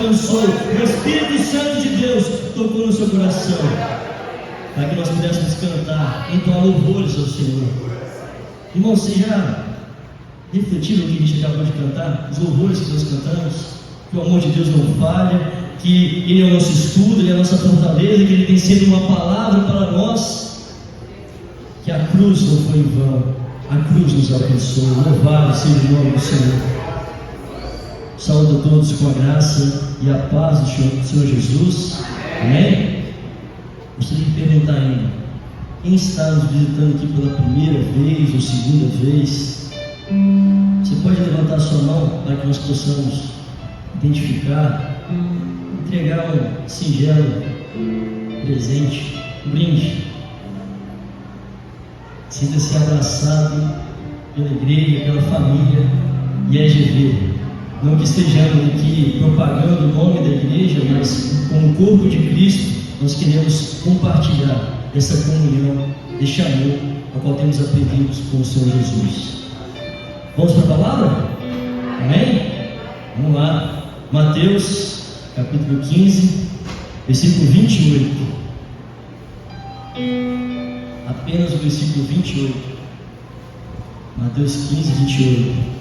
alcançou, o Espírito Santo de Deus tocou no seu coração, para que nós pudéssemos cantar, entoar louvores ao Senhor. Irmão, você já refletiu no que a gente acabou de cantar? Os louvores que nós cantamos, que o amor de Deus não falha, que Ele é o nosso escudo, Ele é a nossa fortaleza, que Ele tem sido uma palavra para nós, que a cruz não foi em vão, a cruz nos alcançou. Louvado seja o nome do Senhor. Saúdo a todos com a graça e a paz do Senhor Jesus. Amém? Gostaria de perguntar ainda: quem está nos visitando aqui pela primeira vez ou segunda vez? Você pode levantar sua mão para que nós possamos identificar, entregar um singelo presente, um brinde. Sinta-se abraçado pela igreja, pela família IEGV. Não que estejamos aqui propagando o nome da igreja, mas como corpo de Cristo, nós queremos compartilhar essa comunhão, este amor ao qual temos aprendido com o Senhor Jesus. Vamos para a palavra? Amém? Vamos lá. Mateus, capítulo 15, versículo 28. Apenas o versículo 28. Mateus 15, 28.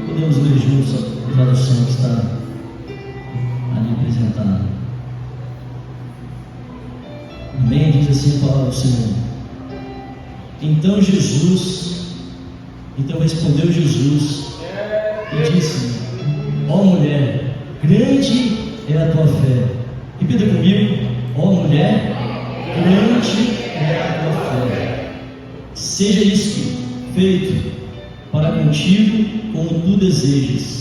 Podemos ler juntos a tradução que está ali apresentada. Amém? Diz assim a palavra do Senhor. Então respondeu Jesus e disse: ó mulher, grande é a tua fé. Repita comigo: ó mulher, grande é a tua fé. Seja isto feito para contigo como tu desejas.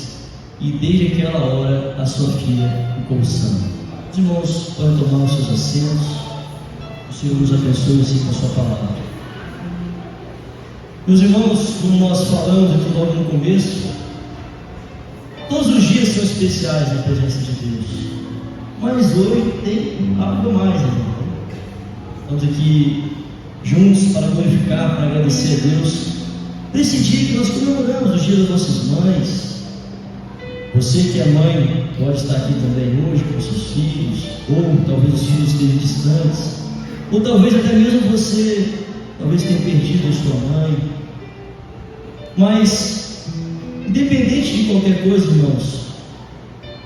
E desde aquela hora a sua filha ficou sã. Os irmãos podem tomar os seus assentos. O Senhor nos abençoe assim com a sua palavra. Meus irmãos, como nós falamos aqui logo no começo, todos os dias são especiais na presença de Deus, mas hoje tem algo mais, né? Estamos aqui juntos para glorificar, para agradecer a Deus por esse dia que nós comemoramos, o dia das nossas mães. Você que é mãe pode estar aqui também hoje com seus filhos, ou talvez os filhos estejam distantes, ou talvez até mesmo você talvez tenha perdido a sua mãe. Mas independente de qualquer coisa, irmãos,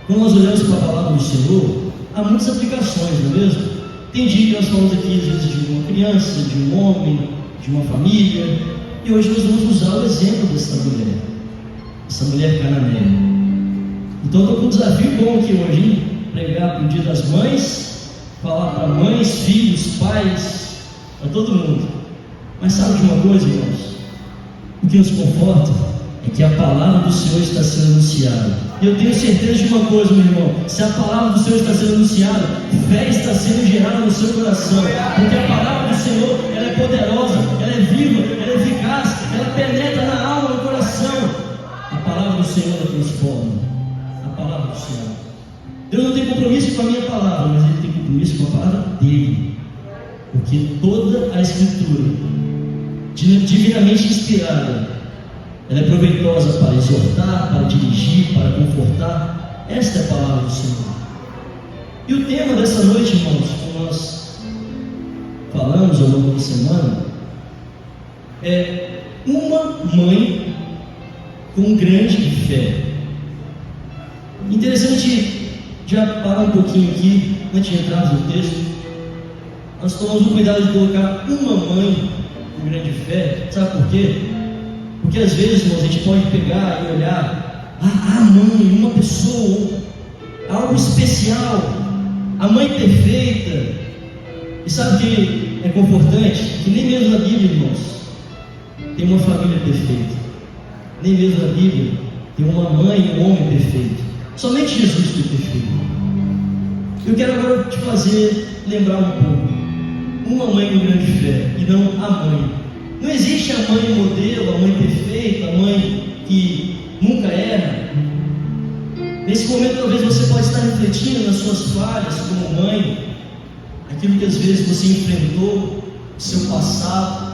quando nós olhamos para a palavra do Senhor, há muitas aplicações, não é mesmo? Tem dia que nós falamos aqui às vezes de uma criança, de um homem, de uma família, e hoje nós vamos usar o exemplo dessa mulher cananeia. Então eu estou com um desafio bom aqui hoje, hein? Pregar para o dia das mães, falar para mães, filhos, pais, para todo mundo. Mas sabe de uma coisa, irmãos? O que nos conforta é que a palavra do Senhor está sendo anunciada. E eu tenho certeza de uma coisa, meu irmão: se a palavra do Senhor está sendo anunciada, fé está sendo gerada no seu coração, porque a palavra do Senhor, ela é poderosa, ela é viva, ela é eficaz, ela penetra na alma, no coração. A palavra do Senhor ela transforma. A palavra do Senhor. Deus não tem compromisso com a minha palavra, mas Ele tem compromisso com a palavra dele, porque toda a Escritura, divinamente inspirada, ela é proveitosa para exortar, para dirigir, para confortar. Esta é a palavra do Senhor. E o tema dessa noite, irmãos, como nós falamos ao longo da semana, é uma mãe com grande fé. Interessante já parar um pouquinho aqui, antes de entrarmos no texto. Nós tomamos o cuidado de colocar uma mãe com grande fé. Sabe por quê? Porque às vezes, irmãos, a gente pode pegar e olhar a mãe, uma pessoa, algo especial, a mãe perfeita. E sabe o que é confortante? Que nem mesmo na Bíblia, irmãos, tem uma família perfeita. Nem mesmo na Bíblia tem uma mãe e um homem perfeito. Somente Jesus foi perfeito. Eu quero agora te fazer lembrar um pouco. Uma mãe com grande fé e não a mãe. Não existe a mãe modelo, a mãe perfeita, a mãe que nunca erra. Nesse momento talvez você pode estar refletindo nas suas falhas como mãe, aquilo que às vezes você enfrentou, o seu passado.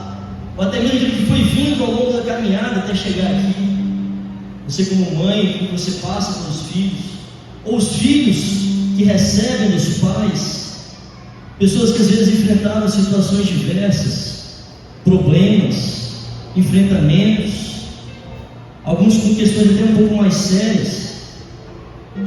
ou até mesmo aquilo que foi vindo ao longo da caminhada até chegar aqui. Você como mãe, o que você passa com os filhos, ou os filhos que recebem dos pais, pessoas que às vezes enfrentaram situações diversas, problemas, enfrentamentos, alguns com questões até um pouco mais sérias.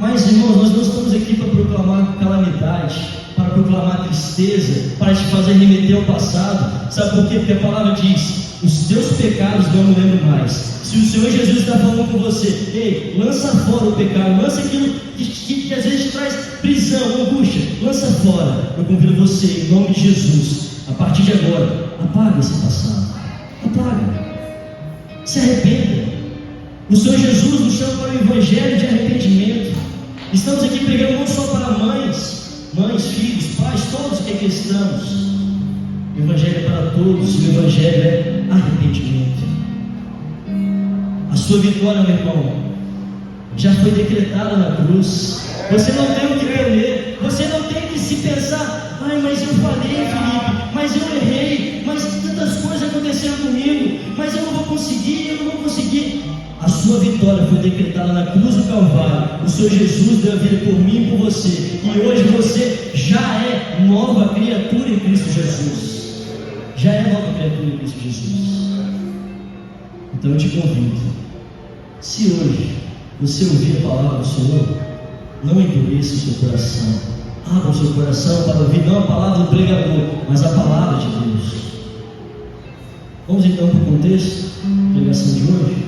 Mas, irmãos, nós não estamos aqui para proclamar calamidade, para proclamar tristeza, para te fazer remeter ao passado. Sabe por quê? Porque a palavra diz: os teus pecados não me lembro mais. Se o Senhor Jesus está falando com você, ei, lança fora o pecado, lança aquilo que às vezes te traz prisão, angústia, lança fora. Eu convido você, em nome de Jesus, a partir de agora, apaga esse passado, apaga, se arrependa. O Senhor Jesus nos chama para o evangelho de arrependimento. Estamos aqui pregando não só para mães, filhos, pais, todos que aqui estamos. O evangelho é para todos, o evangelho é arrependimento. A sua vitória, meu irmão, já foi decretada na cruz. Você não tem o que temer, você não tem que se pensar: ai, mas eu falei, Felipe, mas eu errei, mas tantas coisas aconteceram comigo, mas eu não vou conseguir. A sua vitória foi decretada na cruz do Calvário. O Senhor Jesus deu a vida por mim e por você, e hoje você já é nova criatura em Cristo Jesus. Já é nova criatura em Cristo Jesus. Então eu te convido, se hoje você ouvir a palavra do Senhor, não endureça o seu coração. Abra o seu coração para ouvir não a palavra do pregador, mas a palavra de Deus. Vamos então para o contexto da pregação de hoje.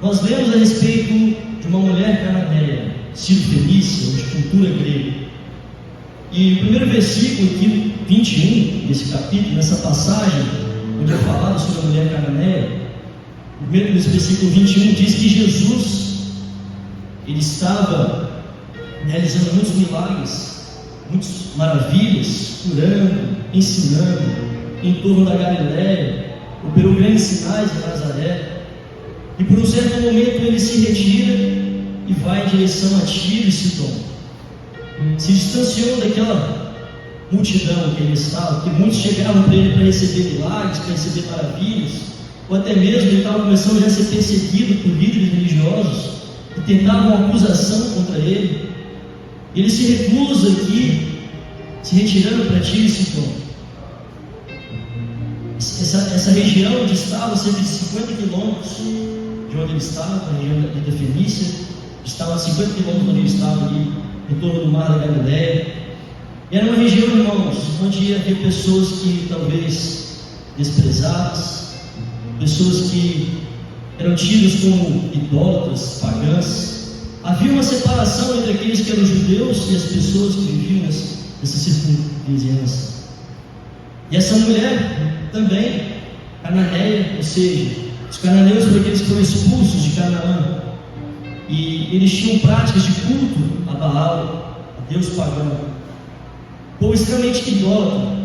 Nós lemos a respeito de uma mulher cananeia, Sírio-Fenícia, ou de cultura grega. E o primeiro versículo aqui, 21 desse capítulo, nessa passagem, onde é falado sobre a mulher cananeia, nesse versículo 21 diz que Jesus, ele estava realizando muitos milagres, muitas maravilhas, curando, ensinando em torno da Galiléia, operou grandes sinais em Nazaré. E por um certo momento ele se retira e vai em direção a Tiro e Sidom. Se distanciou daquela multidão que ele estava, porque muitos chegavam para ele para receber milagres, para receber maravilhas, ou até mesmo ele estava começando já a ser perseguido por líderes religiosos que tentavam uma acusação contra ele. Ele se recusa aqui, se retirando para Tiro e Sidom. Essa região onde estava, cerca de 50 quilômetros de onde ele estava, a região da Fenícia, estava a 50 quilômetros onde ele estava ali, em torno do mar da Galiléia. E era uma região, irmãos, onde havia pessoas que talvez desprezadas, pessoas que eram tidas como idólatras, pagãs. Havia uma separação entre aqueles que eram judeus e as pessoas que viviam nessa circunvizinhança. E essa mulher também, cananeia, ou seja, os cananeus foram aqueles que foram expulsos de Canaã, e eles tinham práticas de culto a Baal, a Deus pagão, povo extremamente idólatra.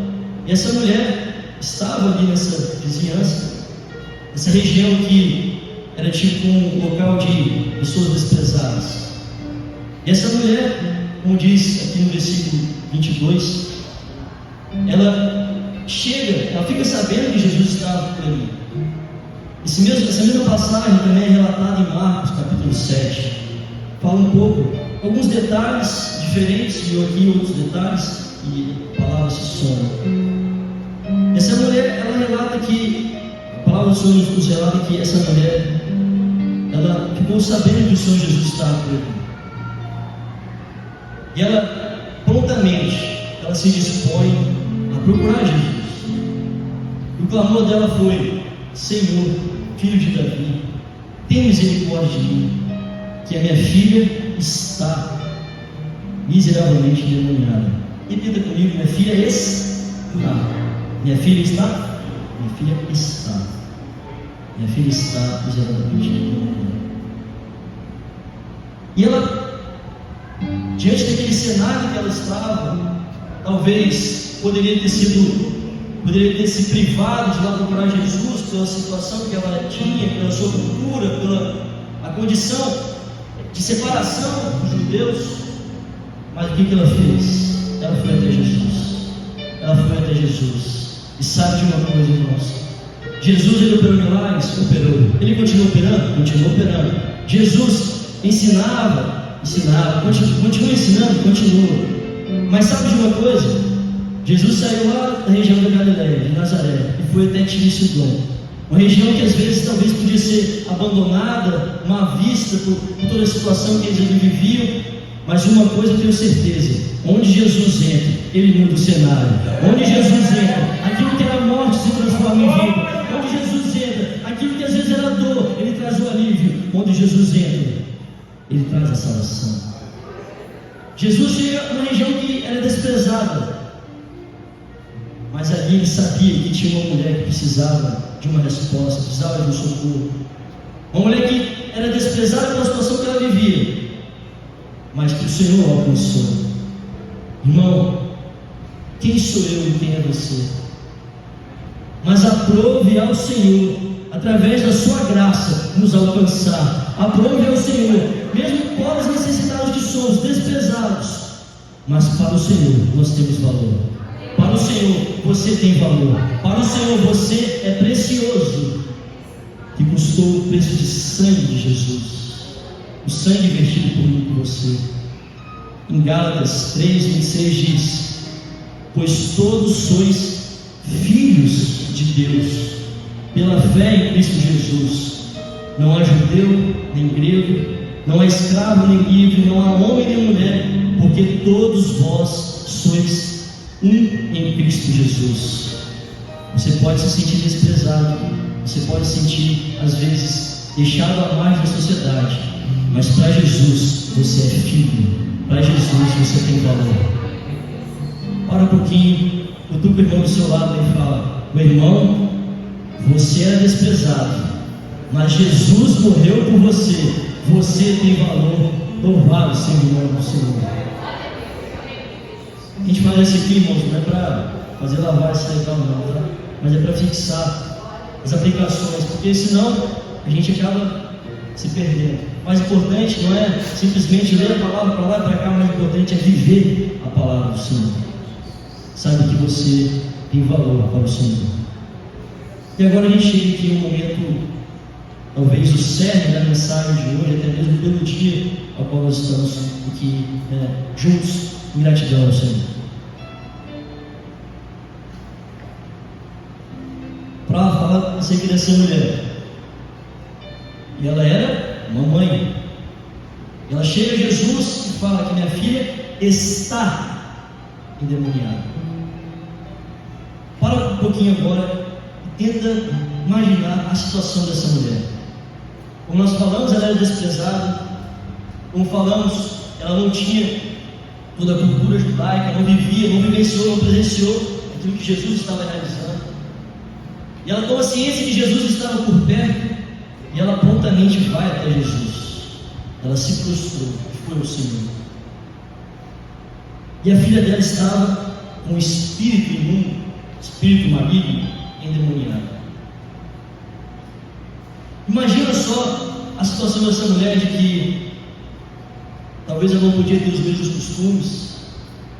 E essa mulher estava ali nessa vizinhança, essa região que era tipo um local de pessoas desprezadas. E essa mulher, como diz aqui no versículo 22, ela fica sabendo que Jesus estava por ali. Essa mesma passagem também é relatada em Marcos, capítulo 7. Fala um pouco, alguns detalhes diferentes, e aqui outros detalhes, e a palavra se soma. Essa mulher, ela relata que, a palavra do Senhor nos relata que essa mulher, ela ficou sabendo que o Senhor Jesus estava por ali. E ela, prontamente, ela se dispõe a procurar Jesus. E o clamor dela foi: Senhor, filho de Davi, tem misericórdia de mim, que a minha filha está miseravelmente endemoniada. Repita comigo: minha filha está. Minha filha está? Minha filha está. Minha filha está miseravelmente endemoniada. E ela, diante daquele cenário que ela estava, talvez poderia ter se privado de lá procurar Jesus pela situação que ela tinha, pela sua cultura, pela a condição de separação dos judeus. Mas o que ela fez? Ela foi até Jesus. Ela foi até Jesus. E sabe de uma coisa, irmãos? Jesus, ele operou milagres? Operou. Ele continuou operando? Continuou operando. Jesus ensinava? Ensinava. Continua ensinando? Continua. Mas sabe de uma coisa? Jesus saiu lá da região da Galileia, de Nazaré, e foi até Tiro e Sidom. Uma região que às vezes talvez podia ser abandonada, má vista por toda a situação que eles ali viviam. Mas uma coisa eu tenho certeza: onde Jesus entra, ele muda o cenário. Onde Jesus entra, aquilo que era morte se transforma em vida. Onde Jesus entra, aquilo que às vezes era dor, ele traz o alívio. Onde Jesus entra, ele traz a salvação. Jesus chega numa região que era desprezada, mas ali ele sabia que tinha uma mulher que precisava de uma resposta, precisava de um socorro. Uma mulher que era desprezada pela situação que ela vivia, mas que o Senhor alcançou. Irmão, quem sou eu e quem é você? Mas aprove ao Senhor, através da sua graça, nos alcançar. Aprove ao Senhor, mesmo pobres, necessitados de somos, desprezados, mas para o Senhor nós temos valor. Para o Senhor você tem valor. Para o Senhor você é precioso, que custou o preço de sangue de Jesus, o sangue vertido por mim e por você. Em Gálatas 3:26 diz: pois todos sois filhos de Deus, pela fé em Cristo Jesus. Não há judeu nem grego, não há escravo nem livre, não há homem nem mulher, porque todos vós sois um em Cristo Jesus. Você pode se sentir desprezado, você pode se sentir às vezes deixado à margem da sociedade, mas para Jesus você é filho. Para Jesus você tem valor. Para um pouquinho, cutuca o irmão do seu lado e fala: meu irmão, você era desprezado, mas Jesus morreu por você. Você tem valor. Louvado seja o nome do Senhor. A gente faz isso aqui, irmãos, não é para fazer lavar esse legal não, tá? Mas é para fixar as aplicações, porque senão a gente acaba se perdendo. O mais importante não é simplesmente ler a palavra para lá e para cá, o mais importante é viver a palavra do Senhor. Sabe que você tem valor para o Senhor. E agora a gente chega aqui em um momento, talvez o cerne da mensagem de hoje, até mesmo pelo dia ao qual nós estamos aqui juntos, em gratidão ao Senhor. Para falar acerca dessa mulher, e ela era uma mãe. Ela chega a Jesus e fala que minha filha está endemoniada. Para um pouquinho agora e tenta imaginar a situação dessa mulher. Como nós falamos, ela era desprezada. Como falamos, ela não tinha toda a cultura judaica, não vivia, não vivenciou, não presenciou aquilo que Jesus estava realizando. E ela toma ciência que Jesus estava por perto, e ela prontamente vai até Jesus. Ela se prostrou e foi ao Senhor. E a filha dela estava com um espírito imundo, espírito maligno, endemoniado. Imagina só a situação dessa mulher, de que talvez ela não podia ter os mesmos costumes.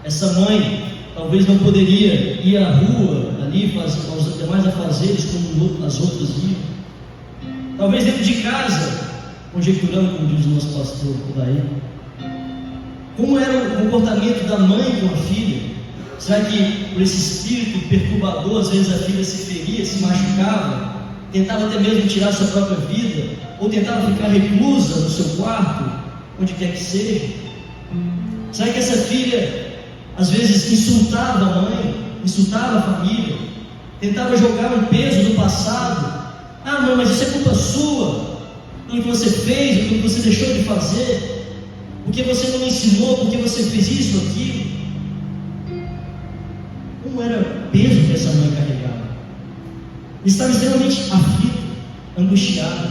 Essa mãe talvez não poderia ir à rua ali, aos demais afazeres como as outras iam. Talvez dentro de casa, conjecturando, como diz o nosso pastor daí, como era o comportamento da mãe com a filha? Será que por esse espírito perturbador, às vezes a filha se feria, se machucava, tentava até mesmo tirar sua própria vida, ou tentava ficar reclusa no seu quarto, onde quer que seja? Será que essa filha às vezes insultava a mãe, insultava a família, tentava jogar um peso do passado? Ah, mãe, mas isso é culpa sua, pelo que você fez, pelo que você deixou de fazer, porque você não me ensinou, porque você fez isso ou aquilo. Como era o peso que essa mãe carregava? Estava extremamente aflita, angustiada,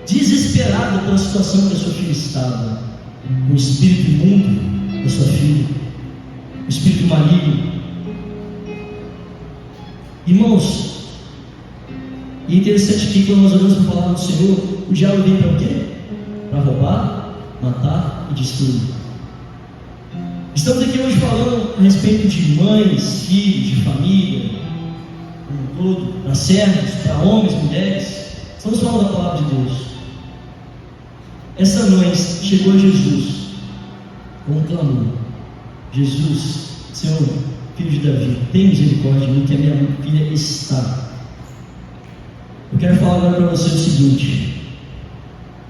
desesperada pela situação que a sua filha estava, o espírito imundo da sua filha, o espírito maligno. Irmãos, e é interessante que quando nós olhamos para a palavra do Senhor, o diabo vem para o quê? Para roubar, matar e destruir. Estamos aqui hoje falando a respeito de mães, filhos, de família, todo, para servos, para homens, mulheres. Estamos falando da palavra de Deus. Essa mãe chegou a Jesus com um clamor: Jesus, Senhor, filho de Davi, tem misericórdia de mim, que a minha filha está. Eu quero falar agora para você o seguinte: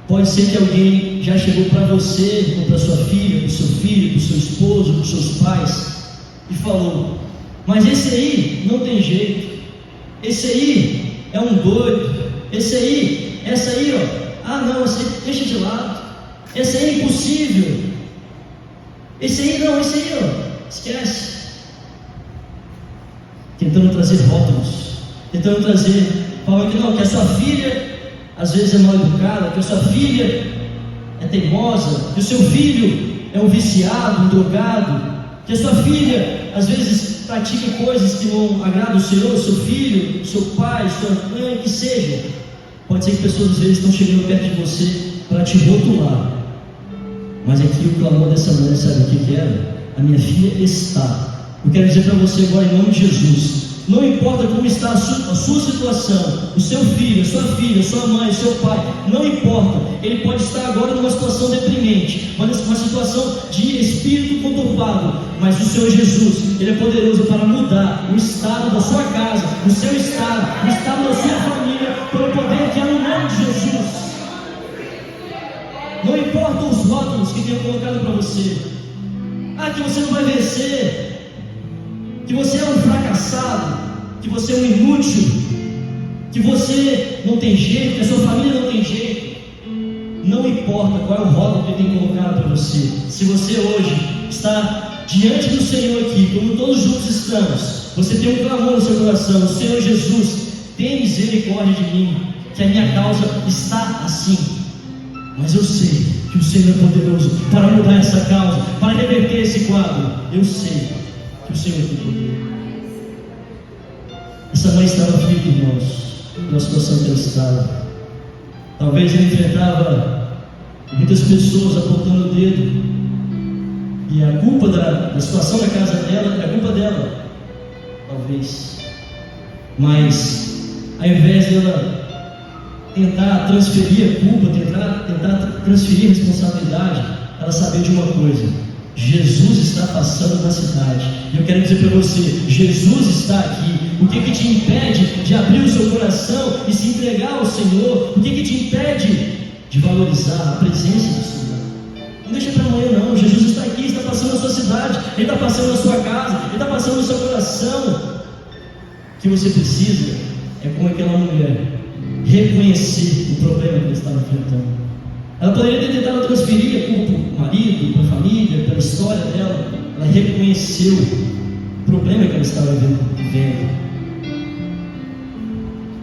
pode ser que alguém já chegou para você, ou para sua filha, para o seu filho, para o seu esposo, para os seus pais, e falou: mas esse aí não tem jeito, esse aí é um doido, essa aí, ó, não, esse aí deixa de lado, esse aí é impossível, esse aí, ó, esquece. Tentando trazer rótulos, tentando trazer, falando que não, que a sua filha às vezes é mal educada, que a sua filha é teimosa, que o seu filho é um viciado, um drogado, que a sua filha às vezes pratica coisas que não agradam o Senhor, seu filho, seu pai, sua mãe, que seja. Pode ser que pessoas às vezes estão chegando perto de você para te rotular, mas aqui o clamor dessa mulher, sabe o que era? A minha filha está. Eu quero dizer para você agora, em nome de Jesus, não importa como está a sua situação, o seu filho, a sua filha, a sua mãe, o seu pai, não importa. Ele pode estar agora numa situação deprimente, mas uma situação de espírito conturbado, mas o Senhor Jesus, Ele é poderoso para mudar o estado da sua casa, o seu estado, o estado da sua família, pelo poder que há no nome de Jesus. Não importam os rótulos que tenham colocado para você, que você não vai vencer, que você é um fracassado, que você é um inútil, que você não tem jeito, que a sua família não tem jeito. Não importa qual é o rótulo que ele tem colocado para você. Se você hoje está diante do Senhor aqui, como todos juntos estamos, você tem um clamor no seu coração: Senhor Jesus, tem misericórdia de mim, que a minha causa está assim, mas eu sei que o Senhor é poderoso para mudar essa causa, para reverter esse quadro. Eu sei que o Senhor tem poder. Essa mãe estava aflita, irmãos, na situação que ela estava. Talvez ela enfrentava muitas pessoas apontando o dedo, e a culpa da situação da casa dela era a culpa dela, talvez. Mas ao invés dela tentar transferir a culpa, tentar transferir a responsabilidade, ela sabia de uma coisa: Jesus está passando na cidade. E eu quero dizer para você: Jesus está aqui. O que te impede de abrir o seu coração e se entregar ao Senhor? O que te impede de valorizar a presença do Senhor? Não deixa para amanhã não. Jesus está aqui, está passando na sua cidade, Ele está passando na sua casa, Ele está passando no seu coração. O que você precisa é, como aquela mulher, reconhecer o problema que ela estava enfrentando. Ela poderia ter tentado transferir a culpa para o marido, para a família, pela história dela. Ela reconheceu o problema que ela estava vivendo.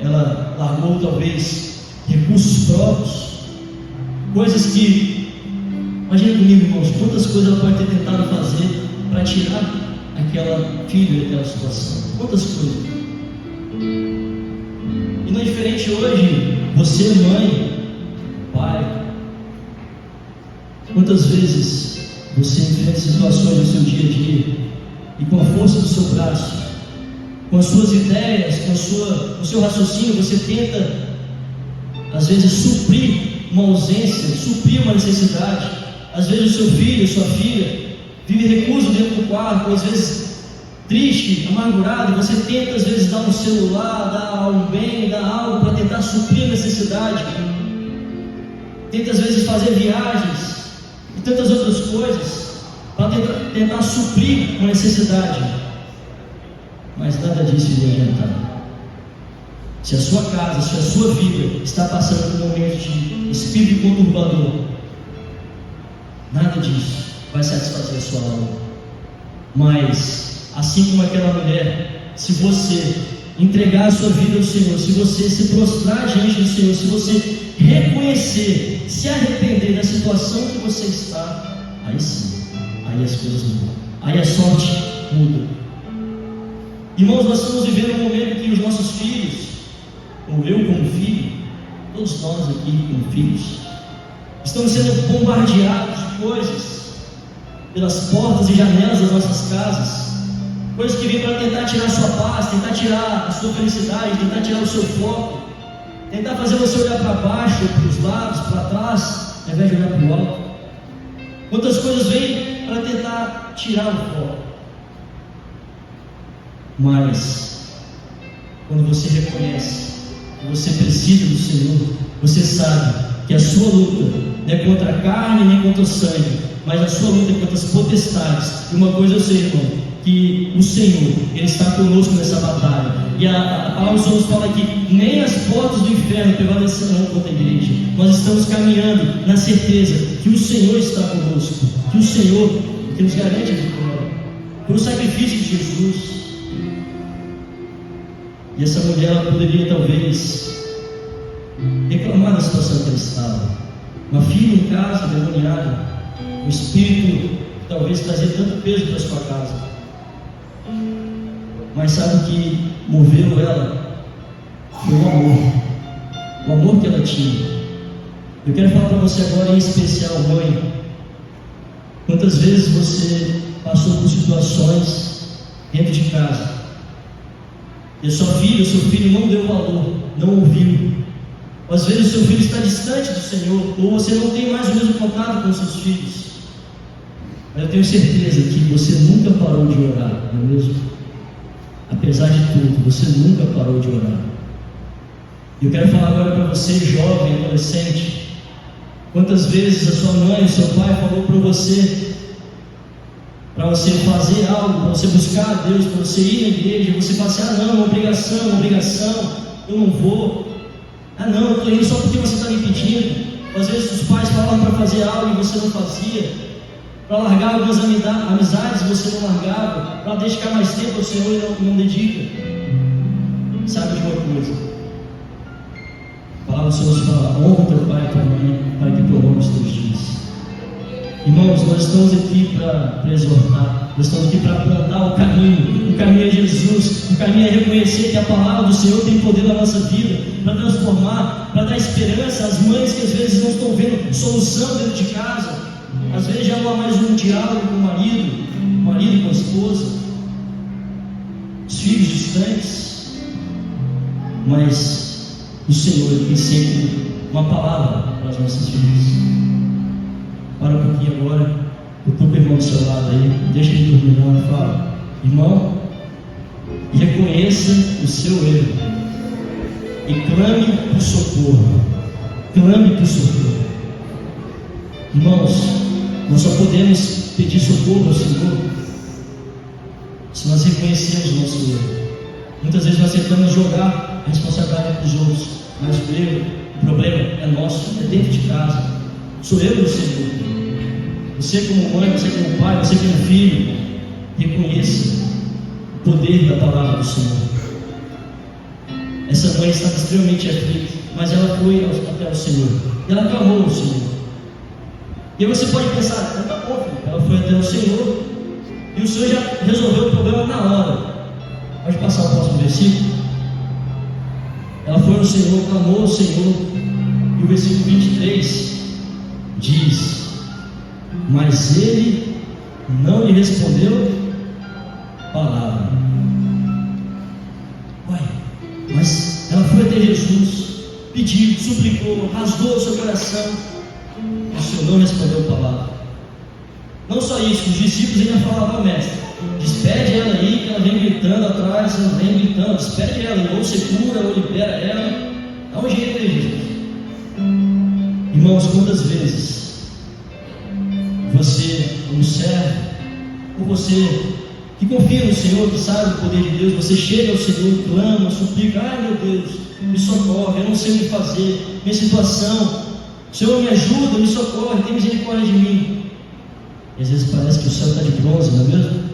Ela largou talvez recursos próprios, coisas que, imagina comigo, irmãos, quantas coisas ela pode ter tentado fazer para tirar aquela filha daquela situação. Quantas coisas. E não é diferente hoje. Você, mãe, pai, quantas vezes você enfrenta situações no seu dia a dia e com a força do seu braço, com as suas ideias, com o seu raciocínio, você tenta às vezes suprir uma ausência, suprir uma necessidade. Às vezes o seu filho, a sua filha vive recluso dentro do quarto, ou às vezes triste, amargurado, e você tenta às vezes dar um celular, dar um bem, dar algo para tentar suprir a necessidade. Tenta às vezes fazer viagens e tantas outras coisas para tentar suprir uma necessidade, mas nada disso iria adiantar. Se a sua casa, se a sua vida está passando por um momento de espírito conturbador, nada disso vai satisfazer a sua alma. Mas assim como aquela mulher, se você entregar a sua vida ao Senhor, se você se prostrar diante do Senhor, se você reconhecer, se arrepender da situação que você está, aí sim, aí as coisas mudam, aí a sorte muda. Irmãos, nós estamos vivendo um momento em que os nossos filhos, ou eu como filho, todos nós aqui como filhos, estamos sendo bombardeados de coisas pelas portas e janelas das nossas casas. coisas que vêm para tentar tirar a sua paz, tentar tirar a sua felicidade, tentar tirar o seu foco, tentar fazer você olhar para baixo, para os lados, para trás, ao invés de olhar para o alto. Quantas coisas vêm para tentar tirar o foco. Mas, quando você reconhece que você precisa do Senhor, você sabe que a sua luta não é contra a carne nem contra o sangue, mas a sua luta é contra as potestades. E uma coisa eu sei, irmão, que o Senhor, Ele está conosco nessa batalha. E a palavra do Senhor nos fala que nem as portas do inferno prevalecerão contra a igreja. Nós estamos caminhando na certeza que o Senhor está conosco, que o Senhor que nos garante a vitória, pelo sacrifício de Jesus. E essa mulher, ela poderia talvez reclamar da situação que ela estava. Uma filha em casa, demoniada, um espírito que talvez trazia tanto peso para a sua casa. Mas sabe o que moveu ela? Foi o amor que ela tinha. Eu quero falar para você agora, em especial, mãe. Quantas vezes você passou por situações dentro de casa e a sua filha, o seu filho não deu valor, não ouviu? Às vezes o seu filho está distante do Senhor, ou você não tem mais o mesmo contato com os seus filhos. Mas eu tenho certeza que você nunca parou de orar, não é mesmo? Apesar de tudo, você nunca parou de orar. Eu quero falar agora para você, jovem, adolescente. Quantas vezes a sua mãe, o seu pai falou para você fazer algo, para você buscar a Deus, para você ir na igreja, você fala assim: ah não, uma obrigação, eu não vou. Ah não, eu estou indo só porque você está me pedindo. Às vezes os pais falavam para fazer algo e você não fazia, para largar algumas amizades você não largava, para dedicar mais tempo ao Senhor e não dedica. Sabe de uma coisa? A palavra do Senhor nos fala: honra teu pai e tua mãe, para que prolongue os teus dias. Irmãos, nós estamos aqui para exortar, nós estamos aqui para apontar o caminho é Jesus, o caminho é reconhecer que a palavra do Senhor tem poder na nossa vida, para transformar, para dar esperança às mães que às vezes não estão vendo solução dentro de casa, às vezes já não há mais um diálogo com o marido com a esposa, os filhos distantes, mas o Senhor tem sempre uma palavra para as nossas vidas. Para um pouquinho agora, eu estou com o irmão do seu lado aí, deixa ele terminar e fala: irmão, reconheça o seu erro e clame por socorro. Clame por socorro. Irmãos, nós só podemos pedir socorro ao Senhor se nós reconhecermos o nosso erro. Muitas vezes nós tentamos jogar a responsabilidade para os outros, mas o erro, o problema é nosso, é dentro de casa. Sou eu e o Senhor. Você como mãe, você como pai, você como filho, reconheça o poder da palavra do Senhor. Essa mãe estava extremamente aflita, mas ela foi até o Senhor, e ela clamou ao Senhor. E aí você pode pensar: tá bom, ela foi até o Senhor, e o Senhor já resolveu o problema na hora. Pode passar o próximo versículo. Ela foi ao Senhor, clamou ao Senhor, e o versículo 23 diz: mas ele não lhe respondeu palavra. Mas ela foi até Jesus, pediu, suplicou, rasgou o seu coração. O Senhor não respondeu palavra. Não só isso, os discípulos ainda falavam: mestre, despede ela aí, que ela vem gritando atrás, ela vem gritando, despede ela, ou você cura, ou libera ela. Dá um jeito aí, Jesus. Irmãos, quantas vezes você, como servo, ou você que confia no Senhor, que sabe do poder de Deus, você chega ao Senhor, clama, suplica: ai meu Deus, me socorre, eu não sei o que fazer, minha situação, Senhor me ajuda, me socorre, tem misericórdia de mim. E às vezes parece que o céu está de bronze, não é mesmo?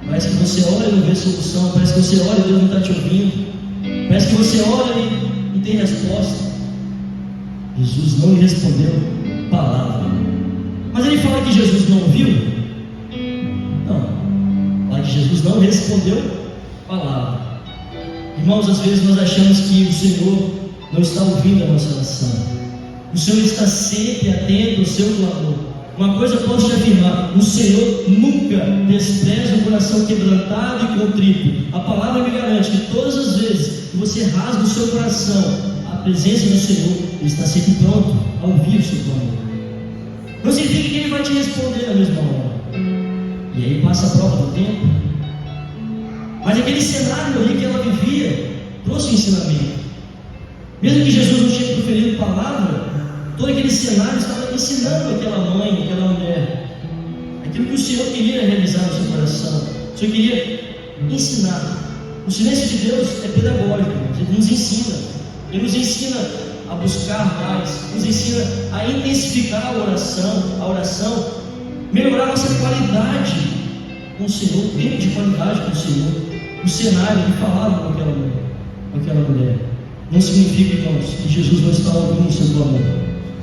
Parece que você ora e não vê solução, parece que você ora e Deus não está te ouvindo, parece que você ora e não tem resposta. Jesus não lhe respondeu palavra. Mas ele fala que Jesus não ouviu? Não. Fala que Jesus não respondeu palavra. Irmãos, às vezes nós achamos que o Senhor não está ouvindo a nossa oração. O Senhor está sempre atento ao seu clamor. Uma coisa eu posso te afirmar: o Senhor nunca despreza um coração quebrantado e contrito. A palavra me garante que todas as vezes que você rasga o seu coração, a presença do Senhor, Ele está sempre pronto a ouvir o seu clamor. Não significa que Ele vai te responder na mesma hora. E aí passa a prova do tempo. Mas aquele cenário ali que ela vivia trouxe um ensinamento. Mesmo que Jesus não tinha proferido palavra, todo aquele cenário estava ensinando aquela mãe, aquela mulher, aquilo que o Senhor queria realizar no seu coração. O Senhor queria ensinar. O silêncio de Deus é pedagógico. Ele nos ensina. Ele nos ensina a buscar mais, nos ensina a intensificar a oração, melhorar a nossa qualidade com o Senhor, tempo de qualidade com o Senhor. O cenário que falava com aquela mulher. Não significa, irmãos, que Jesus não está ouvindo o seu clamor,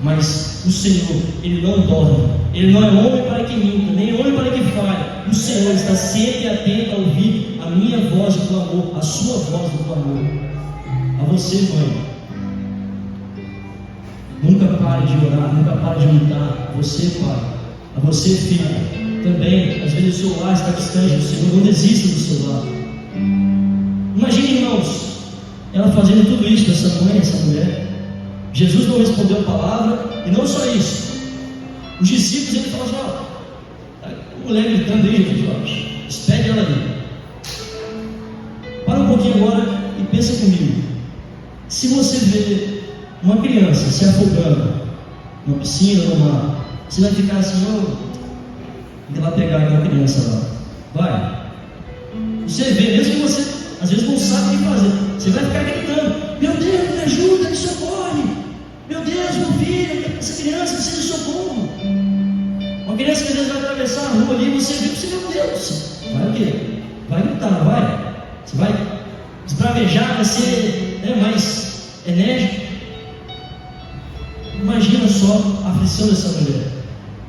mas o Senhor, Ele não dorme. Ele não é homem para que minta, nem homem para que falhe. O Senhor está sempre atento a ouvir a minha voz de clamor, a sua voz de clamor. A você, mãe, nunca pare de orar, nunca pare de lutar. Você, pai, a você, filho, também, às vezes o seu lar está distante do Senhor. Não desista do seu lar. Imagine, irmãos, ela fazendo tudo isso com essa mãe, essa mulher. Jesus não respondeu a palavra, e não só isso. Os discípulos, ele falaram assim: ó, a mulher gritando aí, Jesus, ó, despede ela ali. Para um pouquinho agora e pensa comigo. Se você vê uma criança se afogando numa piscina, no mar, você vai ficar assim: ele vai pegar aquela criança lá. Vai. Você vê, mesmo que você às vezes não sabe o que fazer, você vai ficar gritando: meu Deus, me ajuda, me socorre. Meu Deus, meu filho, essa criança precisa de socorro. Uma criança que às vezes vai atravessar a rua ali, você vê, meu Deus, vai o quê? Vai gritar, vai? Você vai esbravejar, vai ser mais enérgico. Imagina só a aflição dessa mulher.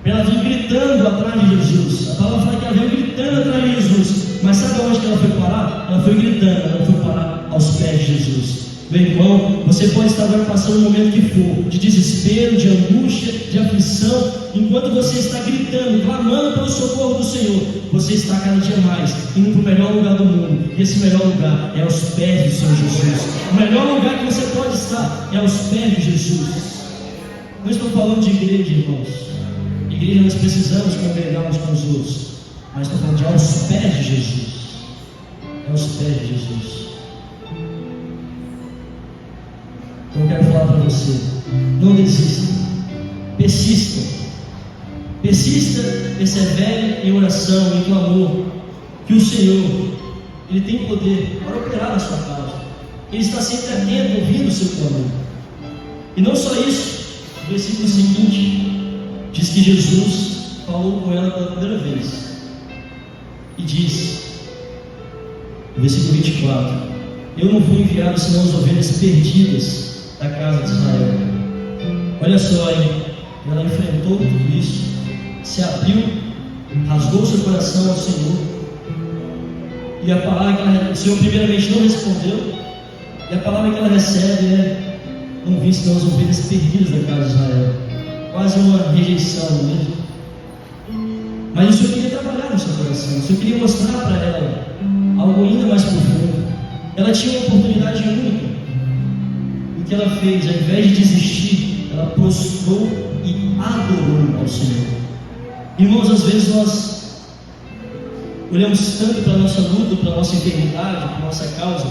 Ela veio gritando atrás de Jesus. A palavra fala que ela veio gritando atrás de Jesus. Mas sabe aonde que ela foi parar? Ela foi gritando, ela foi parar aos pés de Jesus. Meu irmão, você pode estar agora passando um momento que for de desespero, de angústia, de aflição. Enquanto você está gritando, clamando pelo socorro do Senhor, você está cada dia mais indo para o melhor lugar do mundo. E esse melhor lugar é aos pés do Senhor Jesus. O melhor lugar que você pode estar é aos pés de Jesus. Não estou falando de igreja, irmãos. Igreja, nós precisamos congregar uns com os outros, mas estou falando de aos pés de Jesus. É aos pés de Jesus. Então eu quero falar para você: não desista, persista, persevere em oração, em clamor, que o Senhor, Ele tem poder para operar na sua casa. Ele está sempre atento, ouvindo o seu clamor. E não só isso, o versículo seguinte diz que Jesus falou com ela pela primeira vez e disse, no versículo 24: eu não fui enviado senão as ovelhas perdidas da casa de Israel. Olha só, hein? Ela enfrentou tudo isso, se abriu, rasgou seu coração ao Senhor, e a palavra que o Senhor primeiramente não respondeu, e a palavra que ela recebe é: não vi senão as ovelhas perdidas da casa de Israel. Quase uma rejeição, não é mesmo? Mas o Senhor queria trabalhar no seu coração, o Senhor queria mostrar para ela algo ainda mais profundo. Ela tinha uma oportunidade única. O que ela fez, ao invés de desistir, ela prostrou e adorou ao Senhor. Irmãos, às vezes nós olhamos tanto para a nossa luta, para a nossa enfermidade, para a nossa causa,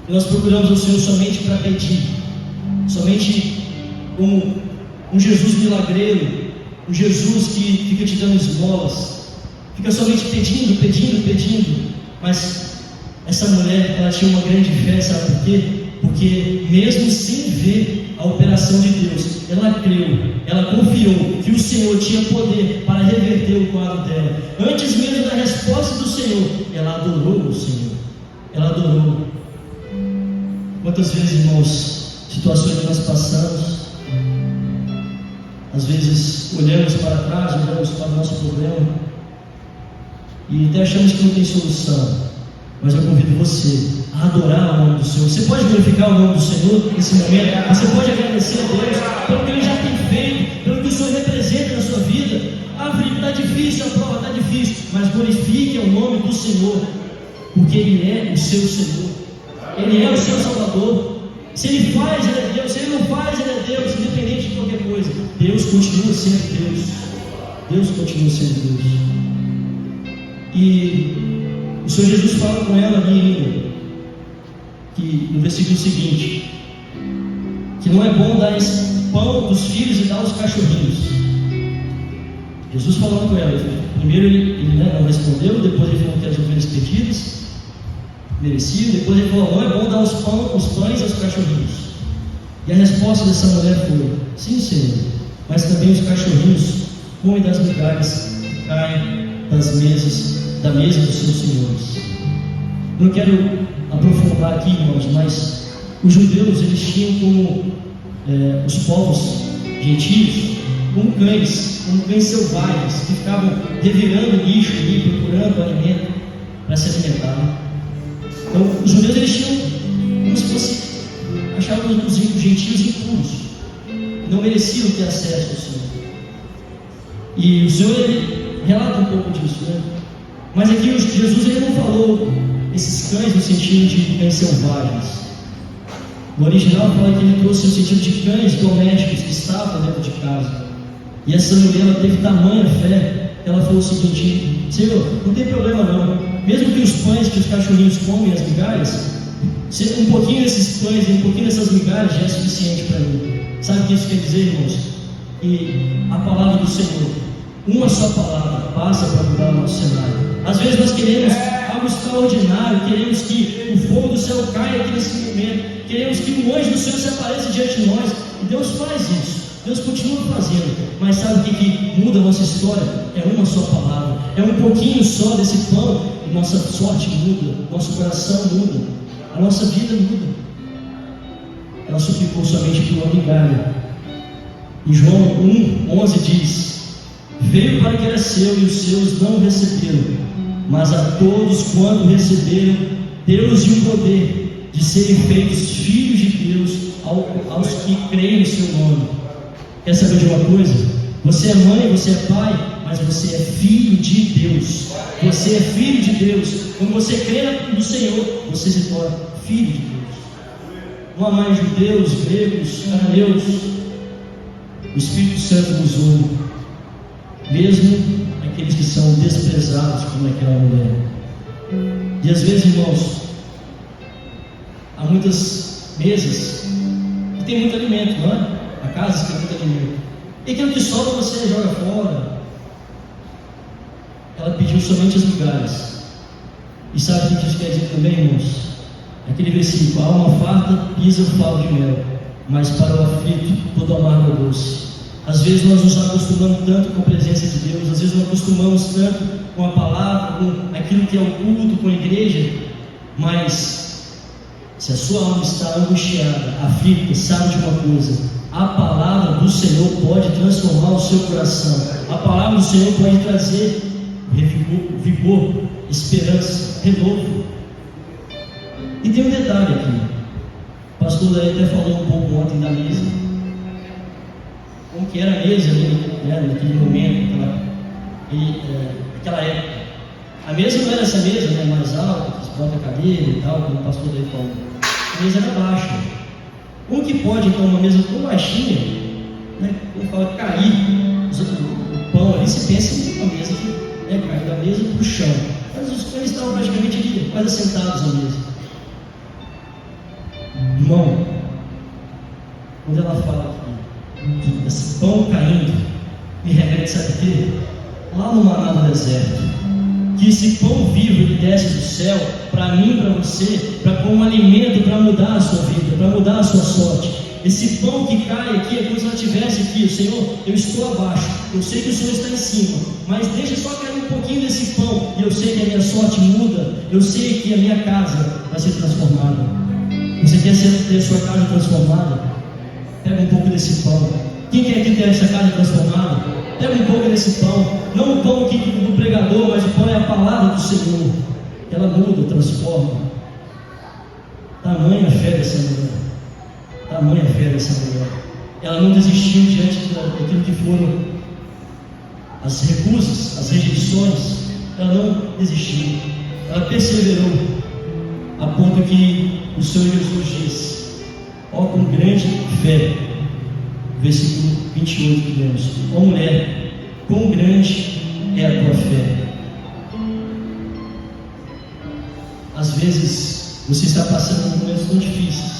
e nós procuramos o Senhor somente para pedir, somente como um Jesus milagreiro, um Jesus que fica te dando esmolas, fica somente pedindo, mas essa mulher, ela tinha uma grande fé, sabe por quê? Porque mesmo sem ver a operação de Deus, ela creu, ela confiou que o Senhor tinha poder para reverter o quadro dela. Antes mesmo da resposta do Senhor, ela adorou o Senhor, ela adorou. Quantas vezes, irmãos, situações que nós passamos, às vezes olhamos para trás, olhamos para o nosso problema e até achamos que não tem solução, mas eu convido você a adorar o nome do Senhor. Você pode glorificar o nome do Senhor nesse momento, você pode agradecer a Deus pelo que Ele já tem feito, pelo que o Senhor representa na sua vida. o nome do Senhor, porque Ele é o seu Senhor, Ele é o seu Salvador. Se Ele faz, Ele é Deus. Se Ele não faz, Ele é Deus, independente de qualquer coisa. Deus continua sendo Deus. Deus continua sendo Deus. E o Senhor Jesus fala com ela ali ainda, que no versículo seguinte, que não é bom dar esse pão dos filhos e dar aos cachorrinhos. Jesus falando com ela, primeiro ele não respondeu, depois ele falou que as ovelhas perdidas mereciam, depois ele falou, não é bom dar os pães aos cachorrinhos. E a resposta dessa mulher foi, sim, Senhor, mas também os cachorrinhos comem das migalhas que caem da mesa dos seus senhores. Não quero aprofundar aqui, irmãos, mas os judeus, eles tinham como os povos gentios, como cães selvagens, que ficavam revirando lixo ali, procurando alimento para se alimentar. Então, os judeus, eles tinham como se fosse, achavam os gentios impuros, não mereciam ter acesso ao Senhor. E o Senhor, ele relata um pouco disso, né? Mas aqui Jesus, ele não falou esses cães no sentido de cães selvagens. No original fala que ele trouxe o sentido de cães domésticos que estavam dentro de casa. E essa mulher, ela teve tamanha fé, ela falou o seguinte: Senhor, não tem problema não, mesmo que os pães que os cachorrinhos comem, as migalhas, um pouquinho desses pães e um pouquinho dessas migalhas já é suficiente para mim. Sabe o que isso quer dizer, irmãos? E a palavra do Senhor, uma só palavra, basta para mudar o nosso cenário. Às vezes nós queremos algo extraordinário, queremos que o fogo do céu caia aqui nesse momento, queremos que um anjo do Senhor se apareça diante de nós, e Deus faz isso, Deus continua fazendo, mas sabe o que muda a nossa história? É uma só palavra, é um pouquinho só desse pão, e nossa sorte muda, nosso coração muda, a nossa vida muda. Ela suplicou somente por uma migalha. Em João 1:11 diz: veio para que era seu e os seus não receberam, mas a todos quanto receberam, Deus e o poder de serem feitos filhos de Deus aos que creem no seu nome. Quer saber de uma coisa? Você é mãe, você é pai, mas você é filho de Deus. Você é filho de Deus. Quando você crê no Senhor, você se torna filho de Deus. Não há mais judeus, gregos, cananeus. O Espírito Santo nos une, mesmo aqueles que são desprezados como aquela mulher. E às vezes, irmãos, há muitas mesas que tem muito alimento, não é? Há casas que tem muito alimento, e aquilo que sobra você joga fora. Ela pediu somente as migalhas. E sabe o que isso quer dizer também, irmãos? Aquele versículo: a alma farta pisa o favo de mel, mas para o aflito todo amargo é doce. Às vezes nós nos acostumamos tanto com a presença de Deus, às vezes nós acostumamos tanto com a palavra, com aquilo que é o culto, com a igreja, mas se a sua alma está angustiada, aflita, sabe de uma coisa: a palavra do Senhor pode transformar o seu coração, a palavra do Senhor pode trazer vigor, esperança, renovo. E tem um detalhe aqui, o pastor daí até falou um pouco ontem da mesa, como que era a mesa ali, né, naquele momento, naquela época. A mesa não era essa mesa, né, mais alta, que se bota a cadeira e tal, como o pastor daí falou. A mesa era baixa. Como que pode, então, uma mesa tão baixinha, né, como fala, cair o pão ali? Se pensa em uma mesa que cai da mesa para o chão. Mas os pães estavam praticamente ali, quase assentados na mesa. Irmão, quando ela fala aqui, esse pão caindo, me remete, sabe o quê? Lá no maná do deserto, que esse pão vivo ele desce do céu para mim, para você, para como um alimento para mudar a sua vida, para mudar a sua sorte. Esse pão que cai aqui é como se ela estivesse aqui: Senhor, eu estou abaixo, eu sei que o Senhor está em cima, mas deixa só cair um pouquinho desse pão, e eu sei que a minha sorte muda, eu sei que a minha casa vai ser transformada. Você quer ter a sua casa transformada? Pega um pouco desse pão. Quem quer aqui ter essa casa transformada? Pega um pouco desse pão. Não o pão aqui do pregador, mas o pão é a palavra do Senhor. Ela muda, transforma. Tamanha fé dessa mulher. Tamanha fé dessa mulher. Ela não desistiu diante daquilo que foram as recusas, as rejeições. ela não desistiu, ela perseverou, a ponto que o Senhor Jesus disse: ó, com grande fé, versículo 28 que vemos: ó mulher, quão grande é a tua fé. Às vezes você está passando por momentos tão difíceis,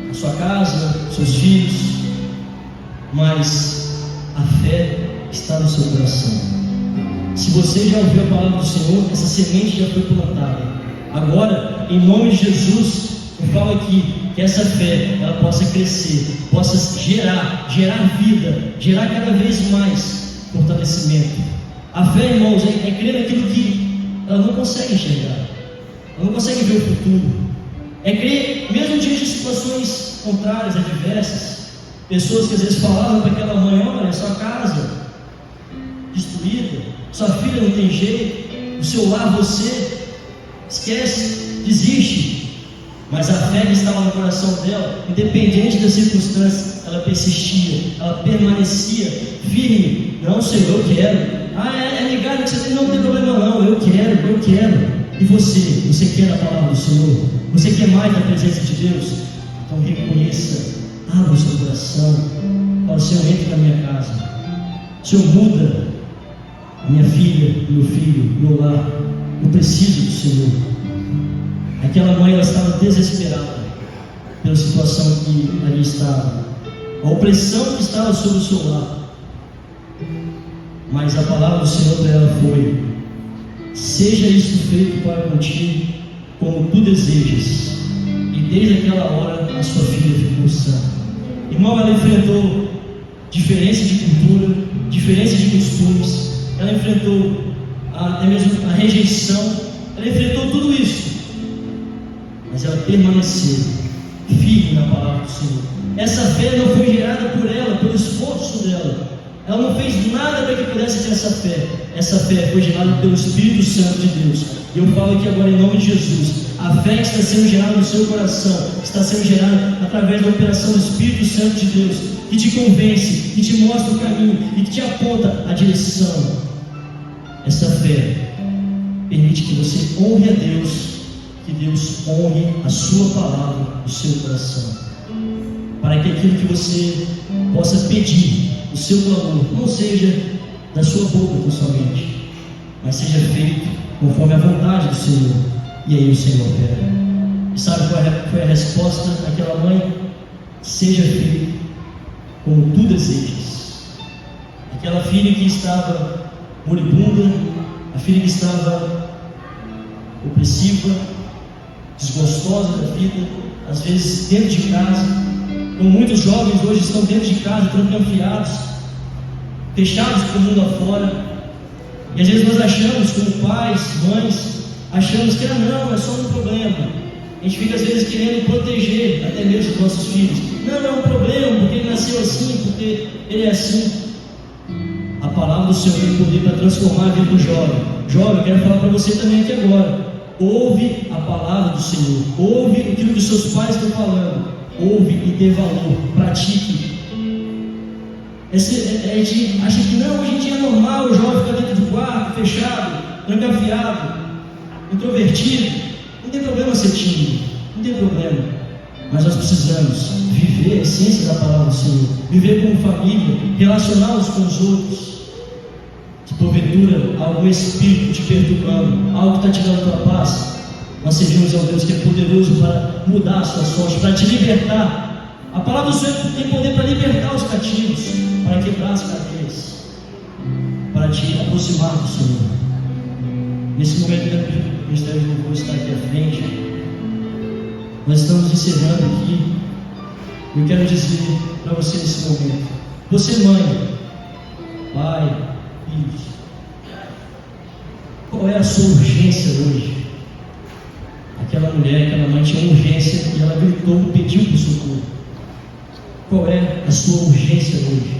na sua casa, seus filhos, mas a fé está no seu coração. Se você já ouviu a palavra do Senhor, essa semente já foi plantada. Agora, em nome de Jesus, eu falo aqui que essa fé ela possa crescer, possa gerar vida, gerar cada vez mais fortalecimento. A fé, irmãos, é crer naquilo que ela não consegue enxergar, ela não consegue ver o futuro. É crer mesmo diante de situações contrárias, adversas. Pessoas que às vezes falavam para aquela mãe: olha, sua casa destruída, sua filha não tem jeito, o seu lar você esquece, desiste. Mas a fé que estava no coração dela, independente das circunstâncias, ela persistia, ela permanecia firme. Não, Senhor, eu quero. É ligado que você não tem problema não, eu quero. E você quer a palavra do Senhor? Você quer mais da presença de Deus? Então reconheça, abra o seu coração, fala: Senhor, entre na minha casa, Senhor, muda a minha filha, meu filho, meu lar. Eu preciso do Senhor. Aquela mãe, ela estava desesperada pela situação que ali estava, a opressão que estava sobre o seu lar. Mas a palavra do Senhor para ela foi: seja isso feito para contigo como tu desejas. E desde aquela hora a sua filha ficou sã. Irmão, ela enfrentou diferença de cultura, diferença de costumes, ela enfrentou até mesmo a rejeição, ela enfrentou tudo isso, mas ela permaneceu firme na palavra do Senhor. Essa fé não foi gerada por ela, pelo esforço dela. Ela não fez nada para que pudesse ter essa fé. Essa fé foi gerada pelo Espírito Santo de Deus. E eu falo aqui agora em nome de Jesus: a fé que está sendo gerada no seu coração está sendo gerada através da operação do Espírito Santo de Deus, que te convence, que te mostra o caminho e que te aponta a direção. Essa fé permite que você honre a Deus, que Deus honre a sua palavra no seu coração, para que aquilo que você possa pedir, o seu clamor, não seja da sua boca tão somente, mas seja feito conforme a vontade do Senhor. E aí o Senhor opera. E sabe qual foi a resposta daquela mãe? Seja feito como tu desejas. Aquela filha que estava moribunda, a filha que estava opressiva, desgostosa da vida, às vezes dentro de casa, como muitos jovens hoje estão dentro de casa, trancafiados, fechados para o mundo afora. E às vezes nós achamos, como pais, mães, achamos que não, é só um problema. A gente fica às vezes querendo proteger até mesmo os nossos filhos. Não, é um problema, porque ele nasceu assim, porque ele é assim. A palavra do Senhor tem poder para transformar a vida do jovem. Jovem, eu quero falar para você também aqui agora: ouve a palavra do Senhor, ouve aquilo que os seus pais estão falando, ouve e dê valor, pratique. A gente acha que não, hoje em dia é normal o jovem ficar dentro do quarto, fechado, trancafiado, introvertido. Não tem problema ser tímido, não tem problema. Mas nós precisamos viver a essência da palavra do Senhor, viver como família, relacionar-nos com os outros. Se porventura algum espírito te perturbando, algo que está tirando a tua paz, nós servimos ao Deus que é poderoso para mudar a sua sorte, para te libertar. A palavra do Senhor tem poder para libertar os cativos, para quebrar as cadeias, para te aproximar do Senhor. Nesse momento, o Ministério de Louvor está aqui à frente. Nós estamos encerrando aqui. Eu quero dizer para você nesse momento: você, mãe, pai, filhos, qual é a sua urgência hoje? Aquela mulher, aquela mãe tinha urgência e ela gritou, pediu por socorro. Qual é a sua urgência hoje?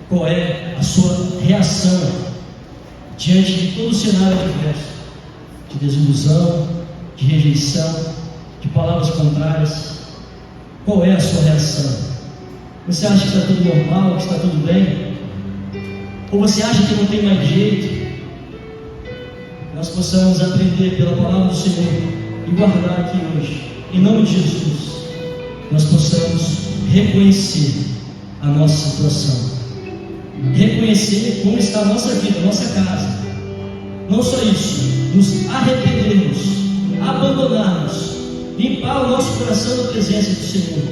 Qual é a sua reação diante de todo o cenário adverso, de desilusão, de rejeição, de palavras contrárias? Qual é a sua reação? Você acha que está tudo normal, que está tudo bem? Ou você acha que não tem mais jeito? Nós possamos aprender pela palavra do Senhor e guardar aqui hoje, em nome de Jesus, nós possamos reconhecer a nossa situação, reconhecer como está a nossa vida, a nossa casa. Não só isso, nos arrependermos, abandonarmos, limpar o nosso coração na presença do Senhor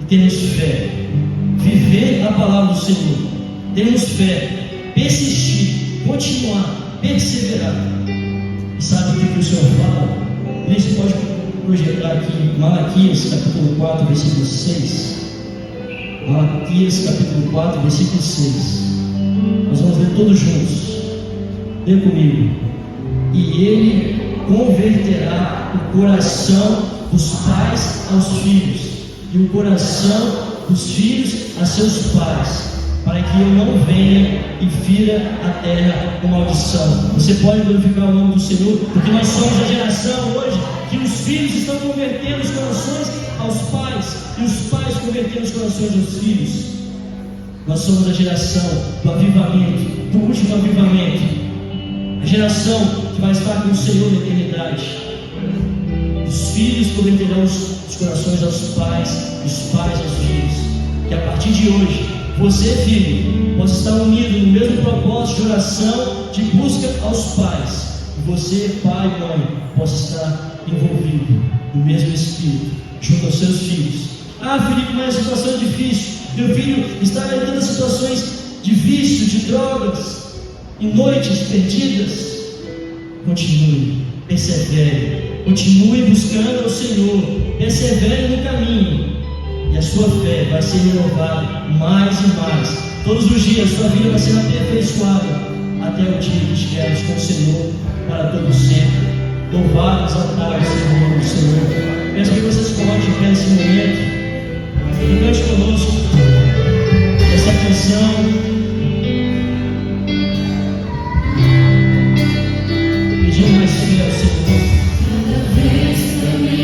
e termos fé, viver a palavra do Senhor, termos fé, persistir, continuar, perseverar. E sabe o que o Senhor fala? Você pode projetar aqui Malaquias capítulo 4, versículo 6. Malaquias capítulo 4, versículo 6. Nós vamos ler todos juntos. Lê comigo. E ele converterá o coração dos pais aos filhos, e o coração dos filhos a seus pais, para que eu não venha e fira a terra com maldição. Você pode glorificar o nome do Senhor, porque nós somos a geração hoje que os filhos estão convertendo os corações aos pais, e os pais convertendo os corações aos filhos. Nós somos a geração do avivamento, do último avivamento, a geração que vai estar com o Senhor na eternidade. Os filhos converterão os corações aos pais, e os pais aos filhos. Que a partir de hoje, você, filho, possa estar unido no mesmo propósito de oração, de busca aos pais. E você, pai e mãe, possa estar envolvido no mesmo espírito, junto aos seus filhos. Ah, Felipe, mas a situação é difícil. Meu filho está em tantas situações de vício, de drogas, em noites perdidas. Continue, persevere, continue buscando ao Senhor, persevere no caminho, e a sua fé vai ser renovada mais e mais. Todos os dias sua vida vai ser aperfeiçoada, até o dia que estivermos com o Senhor para todo sempre. Louvado, exaltado seja o nome do Senhor. Peço que vocês coloquem em pé nesse momento e cante conosco essa canção.